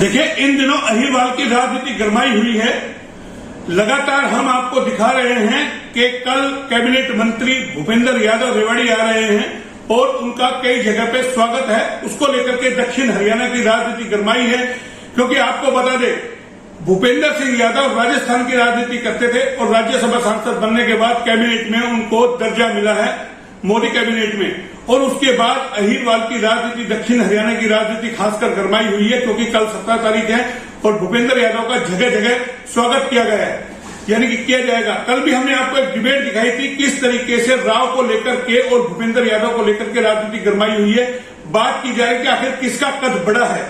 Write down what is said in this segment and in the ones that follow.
देखिए, इन दिनों अहिरवाल की राजनीति गरमाई हुई है। लगातार हम आपको दिखा रहे हैं कि कल कैबिनेट मंत्री भूपेंद्र यादव रेवाड़ी आ रहे हैं और उनका कई जगह पे स्वागत है। उसको लेकर के दक्षिण हरियाणा की राजनीति गरमाई है, क्योंकि आपको बता दें, भूपेंद्र सिंह यादव राजस्थान की राजनीति करते थे और राज्यसभा सांसद बनने के बाद कैबिनेट में उनको दर्जा मिला है, मोदी कैबिनेट में। और उसके बाद अहिरवाल की राजनीति, दक्षिण हरियाणा की राजनीति खासकर गरमाई हुई है, क्योंकि कल 17 तारीख है और भूपेंद्र यादव का जगह जगह स्वागत किया गया है, यानी कि किया जाएगा। कल भी हमने आपको एक डिबेट दिखाई थी किस तरीके से राव को लेकर के और भूपेंद्र यादव को लेकर के राजनीति गरमाई हुई है। बात की जाए कि आखिर किसका कद बड़ा है,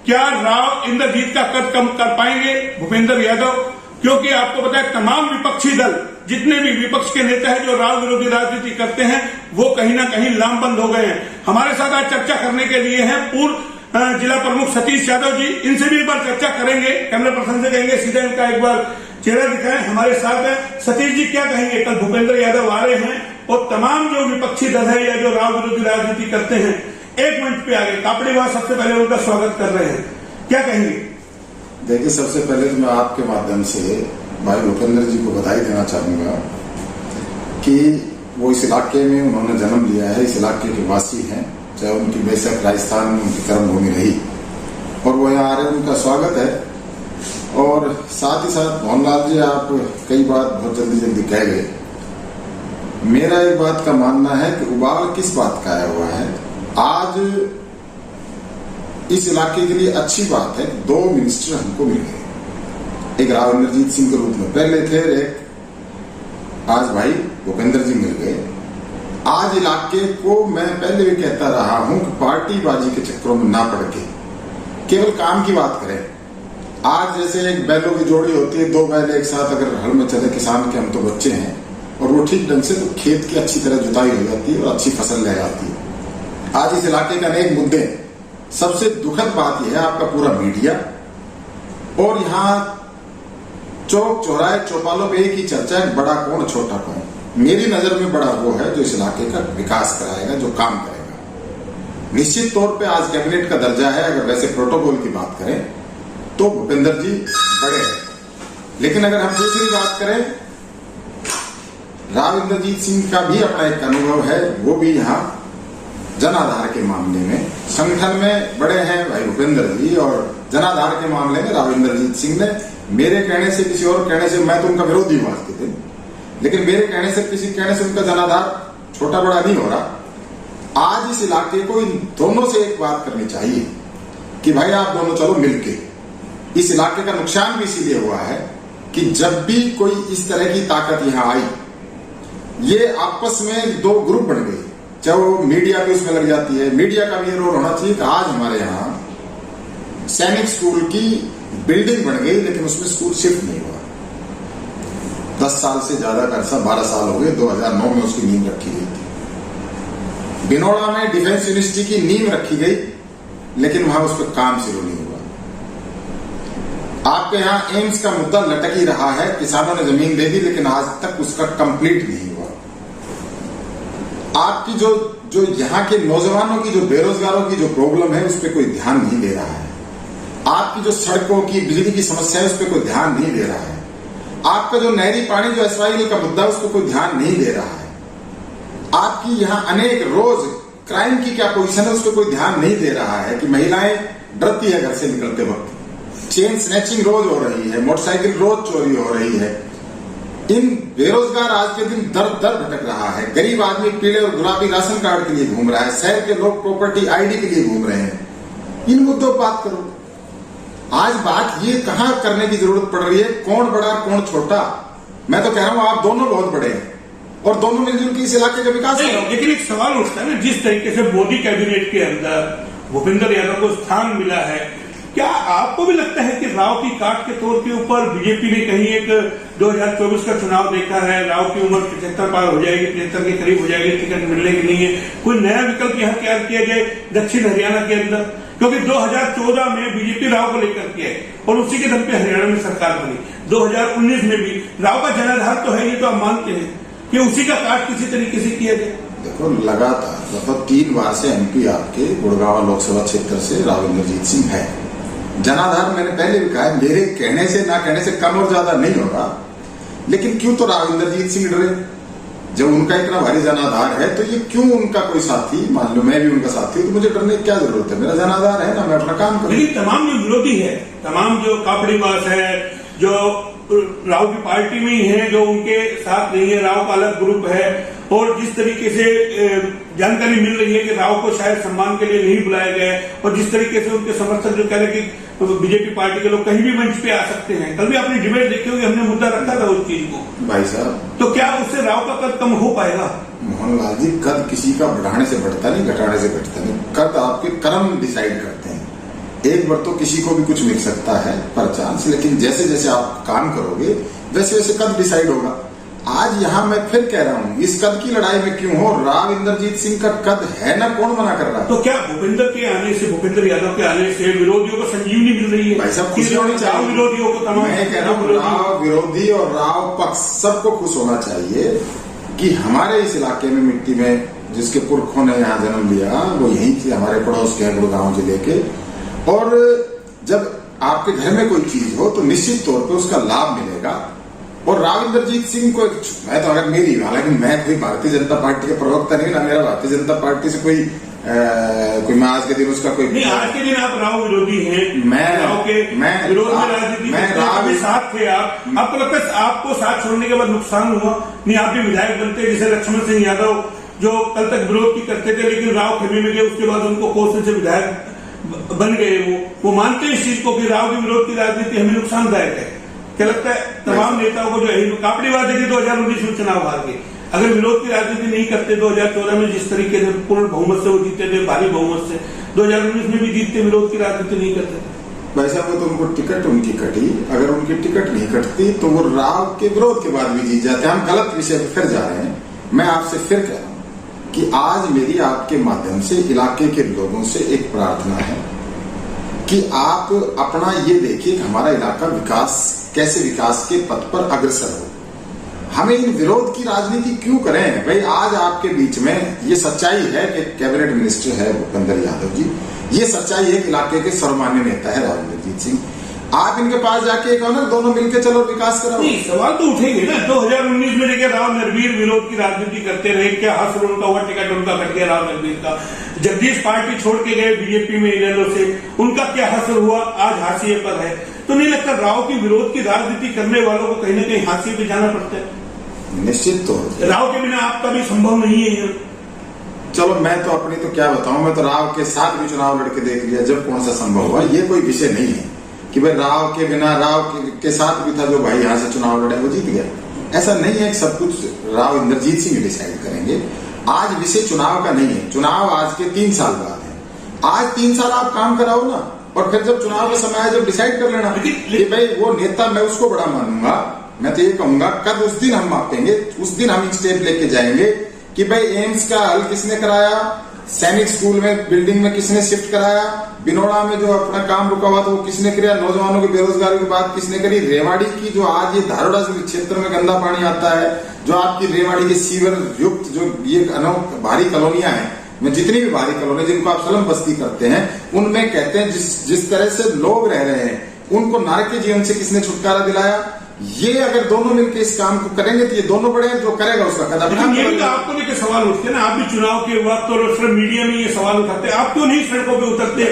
क्या राव इंद्रजीत का कद कम कर पाएंगे भूपेंद्र यादव? क्योंकि आपको पता है, तमाम विपक्षी दल, जितने भी विपक्ष के नेता हैं जो राव विरोधी राजनीति करते हैं, वो कहीं ना कहीं लामबंद हो गए हैं। हमारे साथ आज चर्चा करने के लिए हैं पूर्व जिला प्रमुख सतीश यादव जी। इनसे भी एक बार चर्चा करेंगे, कैमरा पर्सन से कहेंगे सीधे इनका एक बार चेहरा दिखाएं। हमारे साथ है सतीश जी, क्या कहेंगे? कल भूपेंद्र यादव आ रहे हैं और तमाम जो विपक्षी दल है या जो राव विरोधी राजनीति करते हैं, एक मिनट पे आगे कापड़ीवास सबसे पहले उनका स्वागत कर रहे हैं, क्या कहेंगे? देखिए, सबसे पहले तो मैं आपके माध्यम से भाई भूपेंद्र जी को बधाई देना चाहूंगा कि वो इस इलाके में उन्होंने जन्म लिया है, इस इलाके के वासी हैं, चाहे उनकी बेशक राजस्थान में उनकी कर्मभूमि रही और वो यहाँ आ रहे हैं, उनका स्वागत है। और साथ ही साथ मोहनलाल जी, आप कई बात बहुत जल्दी जल्दी कह गए। मेरा एक बात का मानना है कि उबाल किस बात का आया हुआ है। आज इस इलाके के लिए अच्छी बात है कि 2 मिनिस्टर हमको मिल गए, एक राव इंद्रजीत सिंह के रूप में पहले थे, एक आज भाई भूपेंद्र जी मिल गए। आज इलाके को मैं पहले भी कहता रहा हूं कि पार्टीबाजी के चक्करों में ना पड़ के केवल काम की बात करें। आज जैसे एक बैलों की जोड़ी होती है, 2 बैल एक साथ अगर हल में चले, किसान के हम तो बच्चे हैं, और वो ठीक ढंग से तो खेत की अच्छी तरह जुताई हो जाती है और अच्छी फसल ले जाती है। आज इस इलाके के अनेक मुद्दे, सबसे दुखद बात यह है आपका पूरा मीडिया, और यहाँ चौक चौराहे चौपालों पे एक ही चर्चा है, बड़ा कौन छोटा कौन। मेरी नजर में बड़ा वो है जो इस इलाके का विकास कराएगा, जो काम करेगा। निश्चित तौर पे आज कैबिनेट का दर्जा है, अगर वैसे प्रोटोकॉल की बात करें तो भूपेंद्र जी बड़े हैं। लेकिन अगर हम दूसरी बात करें, राव इंद्रजीत सिंह का भी अपना एक अनुभव है, वो भी यहाँ जनाधार के मामले में संगठन में बड़े हैं भाई भूपेंद्र जी, और जनाधार के मामले में राव इंद्रजीत सिंह ने, मेरे कहने से किसी और कहने से, मैं तो उनका विरोधी हूं आज के दिन, लेकिन मेरे कहने से किसी कहने से उनका जनाधार छोटा बड़ा नहीं हो रहा। आज इस इलाके को इन दोनों से एक बात करनी चाहिए कि भाई आप दोनों चलो मिलके। इस इलाके का नुकसान भी इसीलिए हुआ है कि जब भी कोई इस तरह की ताकत यहां आई, ये आपस में 2 ग्रुप बन गए, चाहे वो मीडिया भी उसमें लग जाती है। मीडिया का भी रोल होना चाहिए कि आज हमारे यहाँ सैनिक स्कूल की बिल्डिंग बन गई, लेकिन उसमें स्कूल शिफ्ट नहीं हुआ। 10 साल से ज्यादा का अरसा, 12 साल हो गए, 2009 में उसकी नींव रखी गई थी। बिनोड़ा में डिफेंस यूनिवर्सिटी की नींव रखी गई, लेकिन वहां उस पर काम शुरू नहीं हुआ। आपके यहाँ एम्स का मुद्दा लटक ही रहा है, किसानों ने जमीन दे दी, लेकिन आज तक उसका कंप्लीट नहीं हुआ। आपकी जो यहाँ के नौजवानों की, जो बेरोजगारों की जो प्रॉब्लम है, उस पर कोई ध्यान नहीं दे रहा है। आपकी जो सड़कों की, बिजली की समस्या है, उस पर कोई ध्यान नहीं दे रहा है। आपका जो नहरी पानी, जो एसवाईएल का मुद्दा है, उस पर कोई ध्यान नहीं दे रहा है। आपकी यहाँ अनेक रोज क्राइम की क्या पोजीशन है, उस पर कोई ध्यान नहीं दे रहा है कि महिलाएं डरती है घर से निकलते वक्त, चेन स्नैचिंग रोज हो रही है, मोटरसाइकिल रोज चोरी हो रही है। इन बेरोजगार आज के दिन दर दर भटक रहा है। गरीब आदमी पीले और गुलाबी राशन कार्ड के लिए घूम रहा है, शहर के लोग प्रॉपर्टी आईडी के लिए घूम रहे हैं। इन मुद्दों पर बात करो। आज बात ये कहां करने की जरूरत पड़ रही है, कौन बड़ा कौन छोटा? मैं तो कह रहा हूं आप दोनों बहुत बड़े हैं और दोनों मिलजुल के इस इलाके का विकास करो। लेकिन एक सवाल उठता है ना, जिस तरीके से मोदी कैबिनेट के अंदर भूपेंद्र यादव को स्थान मिला है, क्या आपको भी लगता है कि राव की काट के तौर के ऊपर बीजेपी ने कहीं एक 2024 का चुनाव देखा है, राव की उम्र 75 पार हो जाएगी, 73 के करीब हो जाएगी, टिकट मिलने की नहीं है, कोई नया विकल्प यहाँ तैयार किया जाए दक्षिण हरियाणा के अंदर? क्योंकि 2014 में बीजेपी राव को लेकर के आई और उसी के दम पे हरियाणा में सरकार बनी। 2019 में भी राव का जनाधार तो है, ये तो आप मानते हैं कि उसी का काट किसी तरीके से किया जाए। देखो, लगातार 3 बार से एमपी आपके गुड़गांव लोकसभा क्षेत्र से राव इंद्रजीत सिंह है। जनाधार मैंने पहले भी कहा है, मेरे कहने से ना कहने से कम और ज्यादा नहीं होगा, लेकिन क्यों तो राव इंद्रजीत सिंह डरे? जब उनका इतना भारी जनाधार है तो ये क्यों उनका कोई साथी, मान लो मैं भी उनका साथी हूं, तो मुझे डरने की क्या जरूरत है? मेरा जनाधार है ना, मैं अपना काम करूं। लेकिन तमाम जो विरोधी है, तमाम जो कापड़ीवास है, जो राव की पार्टी में ही है, जो उनके साथ नहीं है, राव का अलग ग्रुप है, और जिस तरीके से जानकारी मिल रही है कि राव को शायद सम्मान के लिए नहीं बुलाया गया है, और जिस तरीके से उनके समर्थक जो कह रहे हैं कि बीजेपी पार्टी के लोग कहीं भी मंच पे आ सकते हैं। कल भी आपने डिबेट देखी होगी, हमने मुद्दा रखा था उस चीज को। भाई साहब, तो क्या उससे राव का कद कम हो पाएगा? मोहनलाल जी, कद किसी का बढ़ाने से बढ़ता नहीं, घटाने से घटता नहीं। कद आपके कर्म डिसाइड करते हैं। एक बार तो किसी को भी कुछ मिल सकता है पर चांस, लेकिन जैसे जैसे आप काम करोगे वैसे वैसे कद डिसाइड होगा। आज यहाँ मैं फिर कह रहा हूँ, इस कद की लड़ाई में क्यों हो? राव इंद्रजीत सिंह का कद है ना, कौन मना कर रहा है? तो क्या भूपेंद्र के आने से, भूपेंद्र यादव के आने से विरोधियों को संजीवनी मिल रही है? भाई साहब, खुशी होनी चाहिए विरोधियों को। तमाम मैं कह रहा हूँ, राव विरोधी और राव पक्ष सबको खुश होना चाहिए कि हमारे इस इलाके में, मिट्टी में जिसके पुरखों ने यहाँ जन्म लिया, वो यहीं से हमारे पड़ोस के गुड़गांव जिले के, और जब आपके घर में कोई चीज हो तो निश्चित तौर पे उसका लाभ मिलेगा। और राव इंद्रजीत सिंह को, मैं तो अगर मेरी, हालांकि मैं कोई भारतीय जनता पार्टी का प्रवक्ता नहीं, ना मेरा भारतीय जनता पार्टी से कोई मैं आज के दिन उसका कोई नहीं। आज के दिन आप राव विरोधी हैं, राव के विरोध में राजनीति में साथ थे आप। आपको लगता है आपको साथ छोड़ने के बाद नुकसान हुआ? नहीं, आप भी विधायक बनते, जैसे लक्ष्मण सिंह यादव जो कल तक विरोध की करते थे, लेकिन राव खेमे में गए, उसके बाद उनको कोर्स से विधायक बन गए। वो मानते हैं इस चीज को कि राव के विरोध की राजनीति हमें नुकसानदायक है। क्या लगता है तमाम नेताओं को जो है कापड़ीवाद देखिए 2019 में चुनाव हार गए, अगर विरोध की राजनीति नहीं करते 2014 में जिस तरीके से पूर्ण बहुमत से वो जीते थे, भारी बहुमत से, 2019 में भी जीतते, विरोध की राजनीति नहीं करते थे। भाई साहब, वो तो उनको टिकट उनकी कटी, अगर उनकी टिकट नहीं कटती तो वो राव के विरोध के बाद भी जीत जाते। हम गलत विषय पर फिर जा रहे हैं। मैं आपसे फिर कह रहा हूँ कि आज मेरी आपके माध्यम से इलाके के लोगों से एक प्रार्थना है कि आप अपना ये देखिए कि हमारा इलाका कैसे विकास के पथ पर अग्रसर हो। हमें इन विरोध की राजनीति क्यों करें? भाई, आज आपके बीच में ये सच्चाई है कि कैबिनेट मिनिस्टर है भूपेंद्र यादव जी, ये सच्चाई है कि इलाके के सर्वमान्य नेता है राव इंद्रजीत सिंह। आप इनके पास जाके कहो ना, दोनों मिलकर चलो विकास कराओ। नहीं, सवाल तो उठेंगे ना। 2019 में देखिए राव नरवीर विरोध की राजनीति करते रहे, क्या हासिल उनका हुआ? टिकट उनका कट गया राव नरवीर का। जगदीश पार्टी छोड़ के गए बीजेपी में इनेलो से, उनका क्या हासिल हुआ? आज हाशिए पर है। तो नहीं लगता राव की विरोध की राजनीति करने वालों को कहीं ना कहीं हाशिए पे जाना पड़ता है? निश्चित तौर से राव के बिना आपका भी संभव नहीं है। चलो, मैं तो अपनी तो क्या बताऊं, मैं तो राव के साथ भी चुनाव लड़के देख लिया, जब कौन सा संभव हुआ। ये कोई विषय नहीं है कि भाई राव के बिना, राव के साथ भी था जो भाई यहाँ से चुनाव लड़े वो जीत गया। ऐसा नहीं है कि सब कुछ राव इंद्रजीत सिंह डिसाइड करेंगे। आज विषय चुनाव का नहीं है, चुनाव आज के 3 साल बाद है। आज 3 साल आप काम कराओ ना, और फिर जब चुनाव का समय है जब डिसाइड कर लेना कि भाई वो नेता, मैं उसको बड़ा मानूंगा। मैं तो ये कहूंगा, कब उस दिन हम मापेंगे, उस दिन हम एक स्टेप लेके जाएंगे कि भाई एम्स का हल किसने कराया, सैनिक स्कूल में बिल्डिंग में किसने शिफ्ट कराया, बिनोड़ा में जो अपना काम रुका हुआ था वो किसने किया, नौजवानों की बेरोजगारी की बात किसने करी, रेवाड़ी की जो आज ये धारोड़ा क्षेत्र में गंदा पानी आता है, जो आपकी रेवाड़ी के सीवर युक्त जो ये भारी कॉलोनियां हैं, में जितनी भी भारी कॉलोनी जिनको आप सलम बस्ती करते हैं, उनमें कहते हैं जिस तरह से लोग रह रहे हैं उनको नारक के जीवन से किसने छुटकारा दिलाया। ये अगर दोनों मिलकर इस काम को करेंगे तो ये दोनों बड़े हैं, जो करेगा उसका कदम। ये तो आपको लेकर सवाल उठते हैं ना, आप भी चुनाव के वक्त और सिर्फ मीडिया में ये सवाल उठाते हैं, आप क्यों नहीं सड़कों पे उतरते?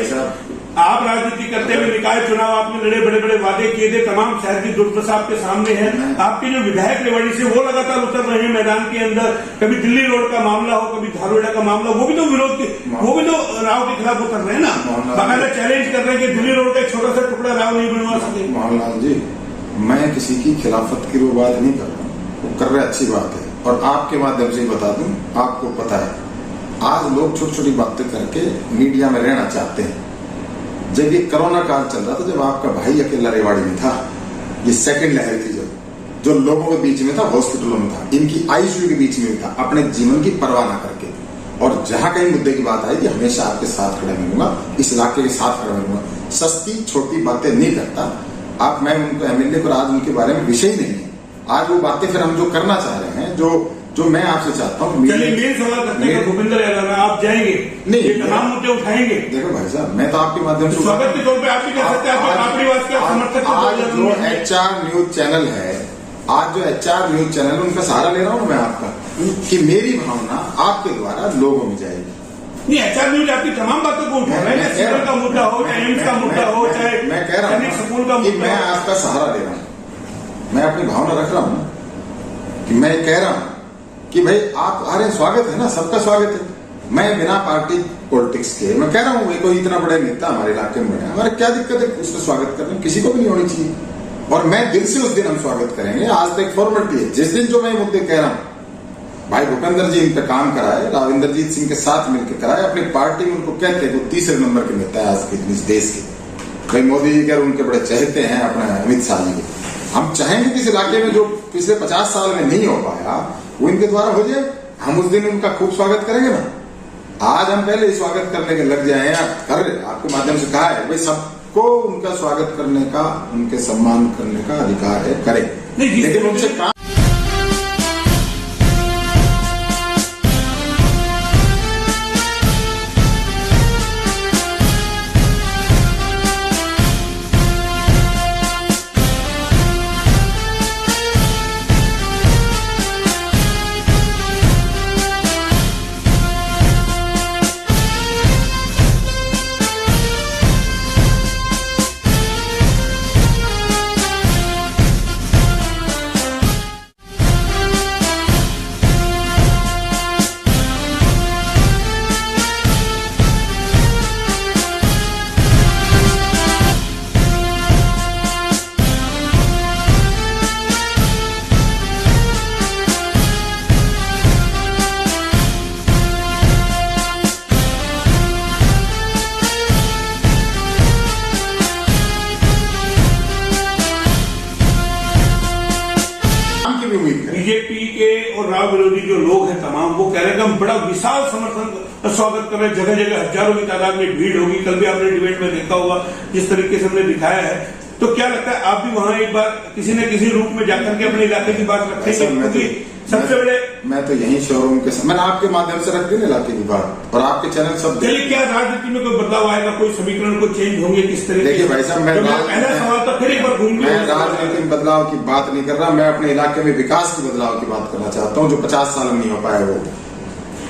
आप राजनीति करते हुए निकाय चुनाव आपने लड़े, बड़े बड़े वादे किए थे, तमाम शहर की दुर्दशा आपके सामने है। आपके जो विधायक रेवाड़ी से वो लगातार उतर रहे हैं मैदान के अंदर, कभी दिल्ली रोड का मामला हो, कभी धारोड़ा का मामला, वो भी तो विरोध के, वो भी तो राव के खिलाफ उतर रहे हैं ना, बाकायदा चैलेंज कर रहे हैं कि दिल्ली रोड का एक छोटा सा टुकड़ा राव नहीं बनवा सके। मोहनलाल जी, मैं किसी की खिलाफत की वो बात नहीं कर रहा हूँ, वो कर रहे अच्छी बात है। और आपके माध्यम से बता दूं, आपको पता है आज लोग छोटी छोटी बातें करके मीडिया में रहना चाहते हैं। जब ये कोरोना काल चल रहा था, जब आपका भाई अकेला रेवाड़ी में था, ये सेकंड लहर थी जो लोगों के बीच में था, हॉस्पिटलों में था, इनकी आईसीयू के बीच में भी था, अपने जीवन की परवाह ना करके। और जहां कहीं मुद्दे की बात आएगी हमेशा आपके साथ खड़े मिलूंगा, इस इलाके के साथ खड़े मिलूंगा। सस्ती छोटी बातें नहीं करता मैं उनको एमएलए को आज उनके बारे में विषय ही नहीं है। आज वो बातें फिर हम जो करना चाह रहे हैं, जो जो मैं आपसे चाहता हूँ, चलिए मेन सवाल करते हैं भूपेंद्र यादव आप जाएंगे नहीं, ये तमाम मुद्दे उठाएंगे। देखो भाई साहब, मैं तो आपके माध्यम से स्वागत के तौर पे आप भी कह सकते हैं, आपकी बात के समर्थक आज जो HR न्यूज चैनल है, आज जो HR न्यूज चैनल उनका सहारा ले रहा हूँ मैं आपका, कि मेरी भावना आपके द्वारा लोगों में जाएगी। नहीं, HR न्यूज आपकी तमाम बातों को उठा रहे हैं, सिविल का मुद्दा हो, चाहे एम्स का मुद्दा हो, चाहे मैं कह रहा सैनिक स्कूल का हूँ कि मुद्दा मैं हो। आपका सहारा ले रहा हूँ, मैं अपनी भावना रख रहा हूँ कि मैं कह रहा हूँ कि भाई आप आ रहे हैं, स्वागत है ना, सबका स्वागत है। मैं बिना पार्टी पॉलिटिक्स के मैं कह रहा हूँ, कोई इतना बड़ा नेता हमारे इलाके में बना, हमारे क्या दिक्कत है उसका स्वागत करने, किसी को भी नहीं होनी चाहिए। और मैं दिल से उस दिन हम स्वागत करेंगे। आज तक फॉर्मेलिटी है। जिस दिन जो मैं मुद्दे कह रहा हूँ, भाई भूपेंद्र जी इन पे काम कराए, राविंदरजीत सिंह के साथ मिलकर कराए, अपनी पार्टी में उनको कहते हैं वो तीसरे नंबर के नेता है आज के इस देश के। भाई मोदी जी के उनके बड़े चहेते हैं, अपने अमित शाह जी के। हम चाहेंगे कि इस इलाके में जो पिछले 50 साल में नहीं हो पाया वो इनके द्वारा हो जाए। हम उस दिन उनका खूब स्वागत करेंगे ना। आज हम पहले ही स्वागत करने के लग जाए, आपके माध्यम से कहा है भाई सबको उनका स्वागत करने का, उनके सम्मान करने का अधिकार है, करें, लेकिन उनसे काम बीजेपी के और राव विरोधी जो लोग हैं तमाम, वो कह रहे हैं कि हम बड़ा विशाल समर्थन स्वागत कर रहे हैं, जगह जगह हजारों की तादाद में भीड़ होगी। कल भी आपने डिबेट में देखा होगा जिस तरीके से हमने दिखाया है। तो क्या लगता है आप भी वहां एक बार किसी न किसी रूप में जाकर के अपने इलाके की बात रखेंगे? क्योंकि सबसे बड़े मैं तो यही शोरूम के मैंने आपके माध्यम से रख दी ना इलाके की बात, और आपके चैनल सब। चलिए, क्या राजनीति में कोई बदलाव आएगा, कोई समीकरण को चेंज होंगे किस तरीके? देखिए भाई साहब, पहला सवाल तो फिर एक बार घूम मैं राजनीति में बदलाव की बात नहीं कर रहा, मैं अपने इलाके में विकास की बदलाव की बात करना चाहता हूँ, जो 50 साल में नहीं हो पाया वो।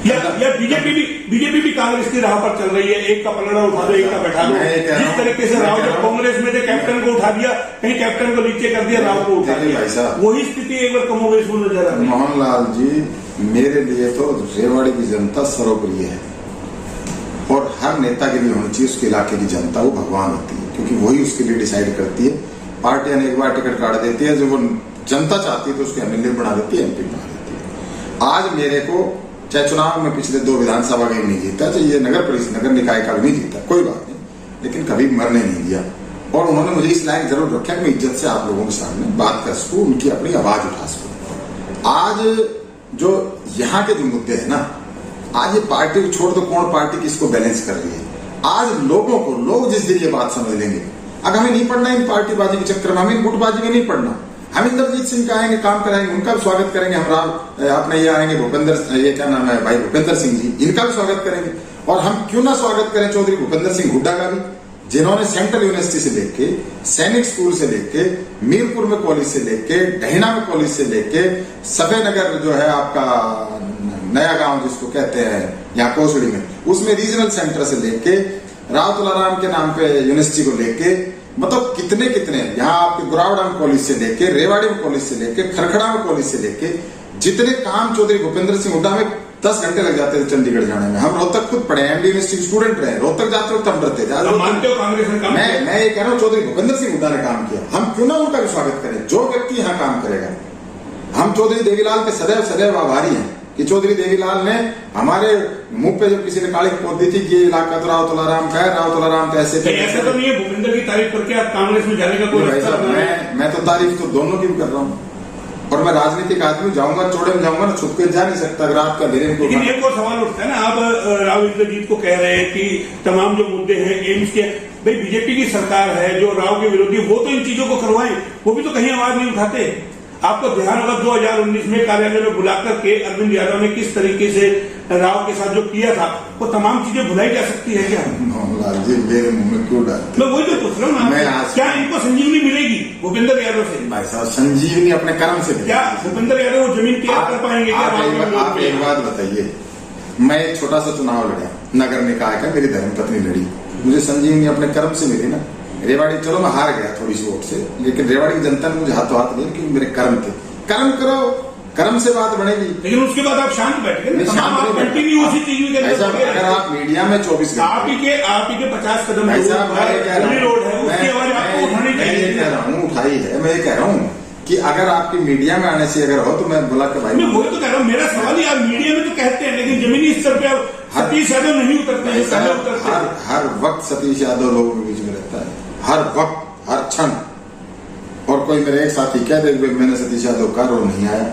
या बीजेपी भी कांग्रेस की राह पर चल रही है, एक का पलड़ा उठा दो, एक का बैठा दो। जिस तरीके से राव जब कांग्रेस में थे, कैप्टन को उठा दिया, कहीं कैप्टन को नीचे कर दिया, राव को उठा दिया, वही स्थिति एक बार कमोबेश में नजर आ रही है। मोहनलाल जी, मेरे लिए तो रेवाड़ी की जनता सर्वप्रिय है, और हर नेता के लिए होनी चाहिए उसके इलाके की जनता, वो भगवान होती है, क्योंकि वही उसके लिए डिसाइड करती है। पार्टियां एक बार टिकट काट देती है, जो वो जनता चाहती है तो उसको एमएलए बना देती है, एमपी बना देती है। आज मेरे को चाहे चुनाव में पिछले 2 विधानसभा के नहीं जीता, चाहे ये नगर परिषद नगर निकाय का भी नहीं जीता, कोई बात नहीं, लेकिन कभी मरने नहीं दिया। और उन्होंने मुझे इस लायक जरूर रखा कि मैं इज्जत से आप लोगों के सामने बात कर सकूं, उनकी अपनी आवाज उठा सकूं। आज जो यहाँ के जो मुद्दे है ना, आज ये पार्टी को छोड़ दो, कौन पार्टी किसको बैलेंस कर रही है। आज लोग जिस दिन ये बात समझ लेंगे, अगर हमें नहीं पढ़ना इन पार्टीबाजी के चक्कर में, हमें गुटबाजी में नहीं पढ़ना। हम इंद्रजीत सिंह का आएंगे, काम कराएंगे, उनका भी स्वागत करेंगे। हम अपने ये आएंगे ये क्या नाम है भाई भूपेंद्र सिंह जी, इनका भी स्वागत करेंगे। और हम क्यों ना स्वागत करें चौधरी भूपेंद्र सिंह हुड्डा का भी, जिन्होंने सेंट्रल यूनिवर्सिटी से लेके, सैनिक स्कूल से लेके, मीरपुर में कॉलेज से लेके, डहीना में कॉलेज से लेके, सफेनगर जो है आपका नया गांव जिसको कहते हैं यहाँ कोसड़ी में, उसमें रीजनल सेंटर से लेके, राव तुलाराम के नाम पे यूनिवर्सिटी को लेके, मतलब कितने यहाँ आपके गुरावड़ा में कॉलेज से लेके, रेवाड़ी में कॉलेज से लेके, खरखड़ा में कॉलेज से लेके, जितने काम चौधरी भूपेंद्र सिंह हुड्डा में 10 घंटे लग जाते थे चंडीगढ़ जाने में। हम रोहतक खुद पढ़े, एमडी यूनिवर्सिटी स्टूडेंट रहे, रोहतक जाते वक्त हम डरते थे। मानते हो कांग्रेस ने काम किया? मैं ये कह रहा हूँ चौधरी भूपेंद्र सिंह हुड्डा ने काम किया, हम क्यों ना उनका भी स्वागत करें। जो व्यक्ति यहाँ काम करेगा, हम चौधरी देवीलाल के सदैव आभारी हैं कि चौधरी देवीलाल ने हमारे मुंह पे जब किसी ने काली पोत दी थी कि ये इलाका तो राव तुलाराम का है, राव तुलाराम तो ऐसे ऐसा तो नहीं है भूपेंद्र की तारीफ करके आप कांग्रेस में जाने का कोई रास्ता? मैं तो तारीफ तो दोनों की भी कर रहा हूँ, और मैं राजनीतिक आदमी, जाऊंगा चौड़े में जाऊंगा ना, छुप के जा नहीं सकता। अगर आपका धीरे को, लेकिन एक और सवाल उठता है ना, आप राव इंद्रजीत को कह रहे हैं कि तमाम जो मुद्दे हैं एम्स के, भाई बीजेपी की सरकार है जो राव के विरोधी, वो तो इन चीजों को करवाए, वो भी तो कहीं आवाज नहीं उठाते। आपको ध्यान होगा 2019 में कार्यालय में बुलाकर के अरविंद यादव ने किस तरीके से राव के साथ जो किया था, वो तमाम चीजें भुलाई जा सकती है क्या? मोहनलाल जी मेरे मुंह में क्यों डालते? मैं वही तो पूछ रहा हूँ ना, क्या इनको संजीवनी मिलेगी भूपेंद्र यादव से? भाई साहब संजीवनी अपने कर्म से क्या भूपेंद्र यादव वो जमीन क्या कर पाएंगे? आप एक बात बताइए, मैं एक छोटा सा चुनाव लड़ा नगर निकाय का, मेरी धर्मपत्नी लड़ी, मुझे संजीवनी अपने कर्म से मिली ना। रेवाड़ी चलो मैं हार गया थोड़ी सी वोट से, लेकिन रेवाड़ी की जनता ने मुझे हाथों हाथ दिया क्योंकि मेरे कर्म थे। कर्म करो, कर्म से बात बढ़ेगी। लेकिन उसके बाद आप शांत बैठ गए, कंटिन्यू उसी चीज में। अगर आप मीडिया में 24 घंटे आप ही के 50 कदम रोड है, उसकी आवाज आपको उठानी चाहिए। मैं कह रहा हूँ उठाई है, मैं ये कह रहा हूँ कि अगर आपकी मीडिया में आने से अगर हो तो मैं बोला कि भाई मैं वही तो कह रहा हूँ, मेरा सवाल ही आप मीडिया में तो कहते हैं लेकिन जमीनी स्तर पे सतीश यादव नहीं उतरते। हर वक्त सतीश यादव लोगों के बीच में रहता है, हर वक्त हर क्षण। और कोई मेरे एक साथी कह दे मैंने सतीश यादव का रोल नहीं आया।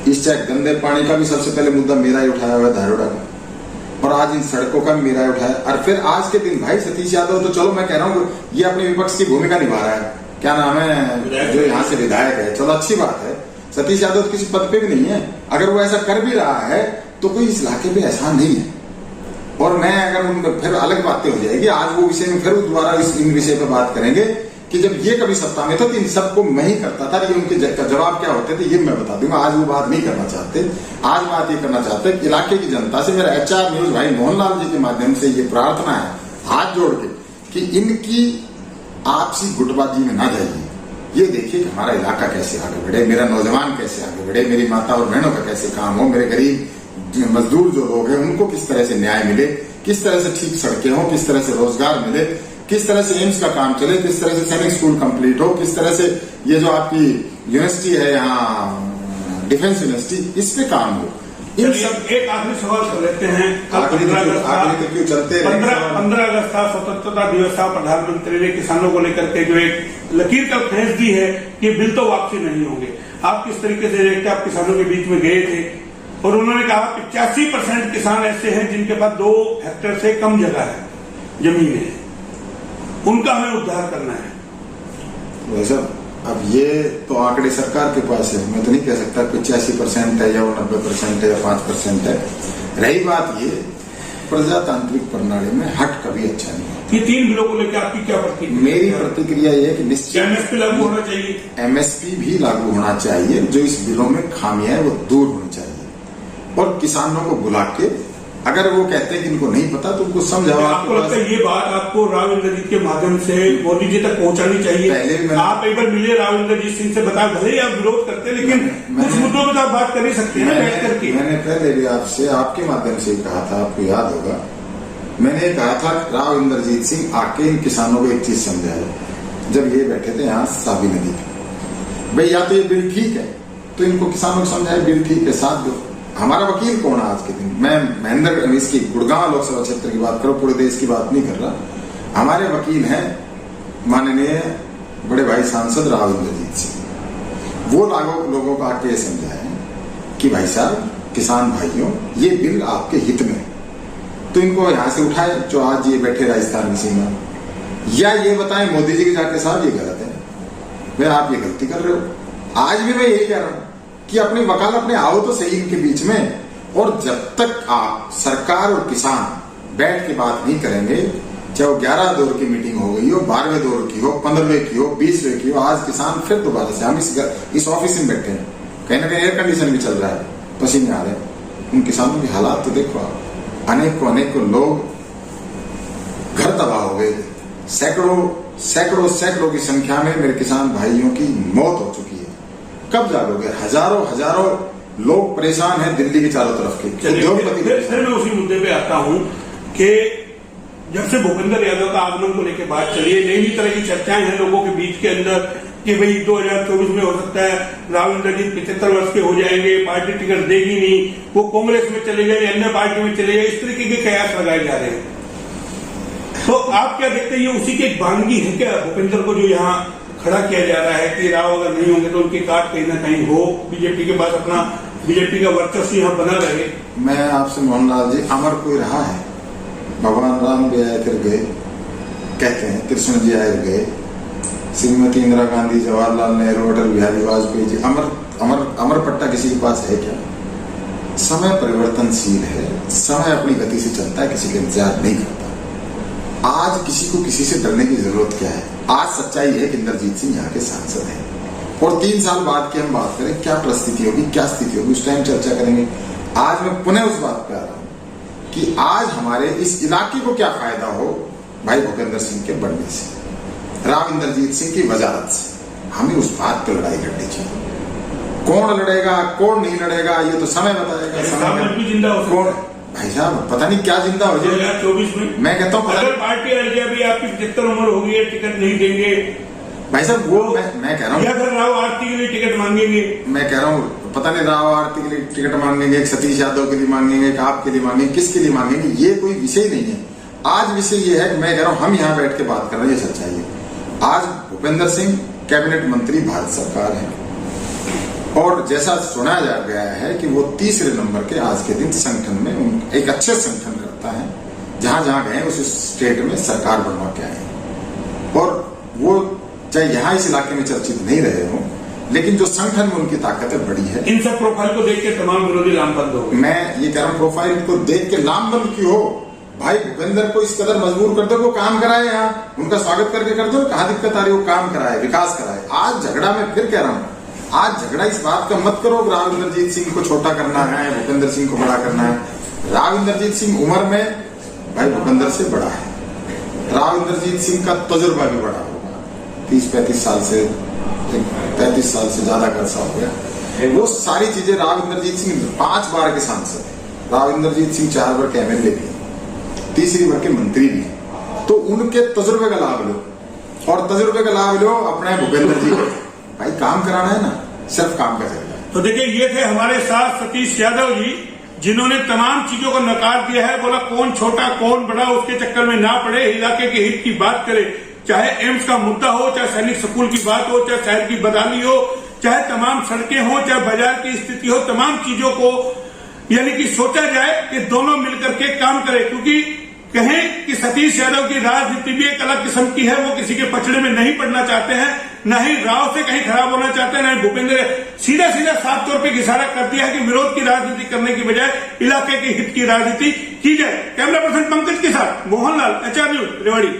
इस चाहे गंदे पानी का भी सबसे पहले मुद्दा मेरा ही उठाया हुआ है, धारोड़ा का, और आज इन सड़कों का भी मेरा ही उठाया। और फिर आज के दिन भाई सतीश यादव तो चलो मैं कह रहा हूँ ये अपने विपक्ष की भूमिका निभा रहा है, क्या नाम है जो यहाँ से विधायक है, चलो अच्छी बात है। सतीश यादव तो किसी पद पे भी नहीं है, अगर वो ऐसा कर भी रहा है तो कोई इस इलाके में ऐसा नहीं है। और मैं अगर उन फिर अलग बातें हो जाएगी, आज वो विषय में फिर दोबारा इन विषय पर बात करेंगे कि जब ये कभी सत्ता में था तो इन सबको मैं ही करता था, ये उनके जवाब क्या होते थे ये मैं बता दूंगा। आज वो बात नहीं करना चाहते, आज बात ये करना चाहते कि इलाके की जनता से मेरा HR न्यूज भाई मोहनलाल जी के माध्यम से ये प्रार्थना है हाथ जोड़ के कि इनकी आपसी गुटबाजी में ना जाइए। ये देखिए कि हमारा इलाका कैसे आगे बढ़े, मेरा नौजवान कैसे आगे बढ़े, मेरी माता और बहनों का कैसे काम हो, मेरे गरीब मजदूर जो लोग हैं उनको किस तरह से न्याय मिले, किस तरह से ठीक सड़कें हो, किस तरह से रोजगार मिले, किस तरह से एम्स का काम चले, किस तरह से सैनिक स्कूल कंप्लीट हो, किस तरह से ये जो आपकी यूनिवर्सिटी है यहाँ डिफेंस यूनिवर्सिटी, इस पे काम हो। इन सब एक आखिरी सवाल कर लेते हैं। 15 अगस्त था, स्वतंत्रता दिवस था, प्रधानमंत्री ने किसानों को लेकर के जो एक लकीर का खींच दी है कि बिल तो वापसी नहीं होंगे। आप किस तरीके से देखते, आप किसानों के बीच में गए थे और उन्होंने कहा 85% किसान ऐसे हैं जिनके पास 2 हेक्टेयर से कम जगह है, जमीन है, उनका हमें उद्धार करना है। वैसा अब ये तो आंकड़े सरकार के पास है, मैं तो नहीं कह सकता 85% है या 90% है या 5% है। रही बात ये प्रजातांत्रिक प्रणाली में हट कभी अच्छा नहीं होता। ये 3 बिलों को लेकर आपकी क्या प्रतिक्रिया? मेरी प्रतिक्रिया ये है कि निश्चित MSP लागू होना चाहिए, MSP भी लागू होना चाहिए, जो इस बिलों में खामियां है वो दूर होनी चाहिए, और किसानों को बुला के अगर वो कहते हैं कि इनको नहीं पता तो उनको समझाओ। आपको लगता है ये बात आपको राव इंद्रजीत के माध्यम से मोदी जी तक पहुंचानी चाहिए? आप एक बार मिले राव इंद्रजीत सिंह से, बता भले ही आप विरोध करते हैं लेकिन कुछ मुद्दों में तो आप बात कर ही सकते हैं बैठ करके। मैंने पहले भी आपसे आपके माध्यम से कहा था, आपको याद होगा, मैंने कहा था राव इंद्रजीत सिंह आके इन किसानों को एक चीज समझाए। जब ये बैठे थे यहाँ साबी नदी पे, भाई या तो ये बिल ठीक है तो इनको किसानों को समझाए बिल ठीक है, साथ दो। हमारा वकील कौन है आज के दिन? मैं महेंद्र इसकी गुड़गांव लोकसभा क्षेत्र की बात करो, पूरे देश की बात नहीं कर रहा। हमारे वकील हैं माननीय बड़े भाई सांसद राव इंद्रजीत सिंह। वो लोगों को आके समझाए कि भाई साहब किसान भाइयों ये बिल आपके हित में है, तो इनको यहां से उठाए जो आज ये बैठे राजस्थान की सीमा, या ये बताएं मोदी जी के जाके साहब ये गलत है, भाई आप ये गलती कर रहे हो। आज भी मैं यही कह रहा हूं कि अपनी वकालत अपने आओ तो सही इनके बीच में, और जब तक आप सरकार और किसान बैठ के बात नहीं करेंगे, चाहे वो 11 दौर की मीटिंग हो गई हो, 12वें दौर की हो, 15वें की हो, 20वें की हो, आज किसान फिर दोबारा से हम इस ऑफिस में बैठे हैं, कहीं ना कहीं एयर कंडीशन भी चल रहा है, पसीने आ रहे हैं। उन किसानों के हालात तो देखो आप, अनेकों लोग घर तबाह हो गए, सैकड़ों की संख्या में मेरे किसान भाइयों की मौत हो चुकी है। कब जागोगे? हजारों लोग परेशान हैं दिल्ली के चारों तरफ के। फिर मैं उसी मुद्दे पे आता हूं कि जब से भूपेंद्र यादव का आगमन को लेकर बात चली है, नई तरह की चर्चाएं हैं लोगों के बीच के अंदर कि भाई 2024 में हो सकता है राव इंद्रजीत 75 वर्ष के हो जाएंगे, पार्टी टिकट देगी नहीं, वो कांग्रेस में चले गए, अन्य पार्टी में चले गए, इस तरीके के कयास लगाए जा रहे हैं। तो आप क्या देखते हैं, ये उसी की एक बानगी है क्या भूपेंद्र को जो यहाँ खड़ा किया जा रहा है कि राव अगर नहीं होंगे तो उनकी काट कहीं ना कहीं हो, बीजेपी के पास अपना बीजेपी का वर्चस्व यहाँ बना रहे? मैं आपसे मोहनलाल जी, अमर कोई रहा है? भगवान राम भी आए फिर गए, कहते हैं कृष्ण जी आए गए, श्रीमती इंदिरा गांधी, जवाहरलाल नेहरू, अटल बिहारी वाजपेयी जी, अमर पट्टा किसी के पास है क्या? समय परिवर्तनशील है, समय अपनी गति से चलता है, किसी का इंतजार नहीं करता। आज किसी को किसी से डरने की जरूरत क्या है? आज सच्चाई है कि इंद्रजीत सिंह यहाँ के सांसद हैं और 3 साल बाद की हम बात करें, क्या परिस्थिति होगी, क्या स्थिति होगी, उस टाइम चर्चा करेंगे। आज मैं पुनः उस बात पे आ रहा हूं कि आज हमारे इस इलाके को क्या फायदा हो भाई भूपेंद्र सिंह के बढ़ने से, राव इंद्रजीत सिंह की वजारत से। हमें उस बात पर लड़ाई लड़नी चाहिए। कौन लड़ेगा कौन नहीं लड़ेगा ये तो समय बताएगा। समय जिंदा हो कौन भाई साहब पता नहीं क्या जिंदा हो जाएगा 2024 में। मैं कहता हूँ अगर पार्टी अड़ गया, अभी आपकी 75 उम्र हो गई है, टिकट नहीं देंगे भाई साहब, वो मैं कह रहा हूँ, या फिर राव आरती के लिए टिकट मांगेंगे। मैं कह रहा हूँ पता नहीं राव आरती के लिए टिकट मांगेंगे, एक सतीश यादव के लिए मांगेंगे, एक आपके लिए मांगेंगे, किसके लिए मांगेंगे, ये कोई विषय नहीं है। आज विषय ये है कि मैं कह रहा हूँ हम यहाँ बैठ के बात कर रहे हैं, ये सच्चाई है। आज भूपेंद्र सिंह कैबिनेट मंत्री भारत सरकार है और जैसा सुना जा गया है कि वो तीसरे नंबर के आज के दिन संगठन में एक अच्छे संगठन करता है। जहां जहां गए उस स्टेट में सरकार बनवा के आए और वो चाहे यहाँ इस इलाके में चर्चित नहीं रहे हो, लेकिन जो संगठन में उनकी ताकत है बड़ी है। इन सब प्रोफाइल को देख के तमाम विरोधी लामबंद हो गए। मैं ये कह रहा हूँ प्रोफाइल को देख के लामबंद क्यों हो भाई? भूपेंद्र को इस कदर मजबूर कर दो, वो काम कराए, यहाँ उनका स्वागत करके कर दो। कहाँ दिक्कत आ रही है? वो काम कराए, विकास कराए। आज झगड़ा मैं फिर कह रहा हूँ, आज झगड़ा इस बात का मत करो राव इंद्रजीत सिंह को छोटा करना है, भूपेंद्र सिंह को बड़ा करना है। राव इंद्रजीत सिंह उम्र में भाई भूपेंद्र से बड़ा है। राव इंद्रजीत सिंह का तजुर्बा भी बड़ा होगा, 30-35 साल से 35 साल से ज्यादा का अर्सा हो गया। वो सारी चीजें राव इंद्रजीत सिंह 5 बार के सांसद है, राव इंद्रजीत सिंह 4 बार के एमएलए भी है, तीसरी बार के मंत्री भी है। तो उनके तजुर्बे का लाभ लो और तजुर्बे का लाभ लो अपने भूपेंद्र जी को। भाई काम कराना है ना, सिर्फ काम का जरिया। तो देखिए ये थे हमारे साथ सतीश यादव जी, जिन्होंने तमाम चीजों को नकार दिया है। बोला कौन छोटा कौन बड़ा उसके चक्कर में ना पड़े, इलाके के हित की बात करे। चाहे एम्स का मुद्दा हो, चाहे सैनिक स्कूल की बात हो, चाहे शहर की बदहाली हो, चाहे तमाम सड़कें हो, चाहे बाजार की स्थिति हो, तमाम चीजों को यानी कि सोचा जाए कि दोनों मिलकर के काम करें। क्योंकि कहें कि सतीश यादव की राजनीति भी एक अलग किस्म की है। वो किसी के पचड़े में नहीं पड़ना चाहते हैं, न ही राव से कहीं खराब होना चाहते हैं, न ही भूपेंद्र। सीधा सीधा साफ तौर पर इशारा कर दिया है कि विरोध की राजनीति करने की बजाय इलाके के हित की राजनीति की जाए। कैमरा पर्सन पंकज के साथ मोहनलाल, HR न्यूज, रेवाड़ी।